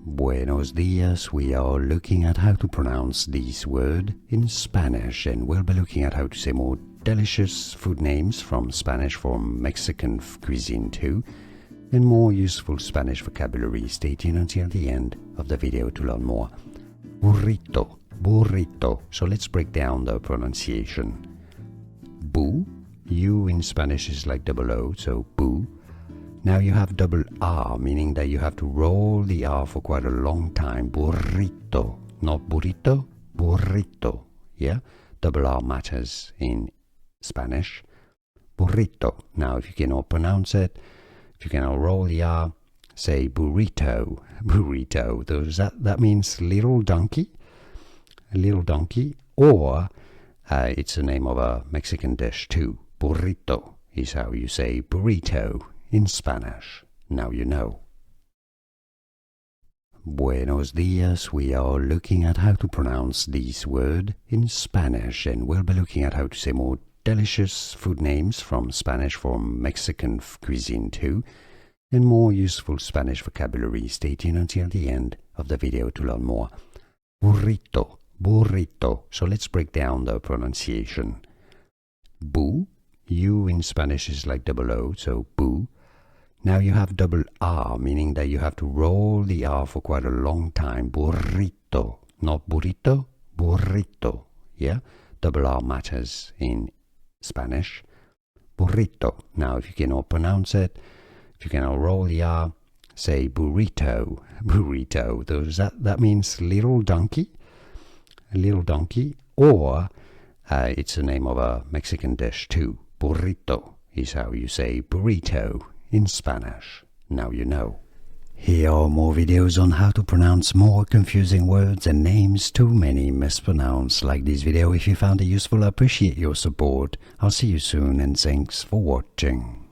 Buenos dias. We are looking at how to pronounce this word in Spanish, and we'll be looking at how to say more delicious food names from Spanish, from Mexican cuisine too, and more useful Spanish vocabulary. Stay tuned until the end of the video to learn more. Burrito, burrito. So let's break down the pronunciation. Bu, U in Spanish is like double O, so bu. Now you have double R, meaning that you have to roll the R for quite a long time. Burrito, not burrito, burrito. Yeah, double R matters in Spanish. Burrito. Now if you cannot pronounce it, if you cannot roll the R, say burrito, burrito. That means little donkey, or it's the name of a Mexican dish too. Burrito is how you say burrito in Spanish. Now you know. Buenos dias. We are looking at how to pronounce this word in Spanish, and we'll be looking at how to say more delicious food names from Spanish, from Mexican cuisine too, and more useful Spanish vocabulary. Stay tuned until the end of the video to learn more. Burrito, burrito. So let's break down the pronunciation. Bu, U in Spanish is like double O, so bu. Now you have double R, meaning that you have to roll the R for quite a long time. Burrito, not burrito, burrito. Yeah, double R matters in Spanish. Burrito. Now if you cannot pronounce it, if you cannot roll the R, say burrito, burrito. That means little donkey, or it's the name of a Mexican dish too. Burrito is how you say burrito in Spanish. Now you know. Here are more videos on how to pronounce more confusing words and names too many mispronounced. Like this video if you found it useful. I appreciate your support. I'll see you soon, and thanks for watching.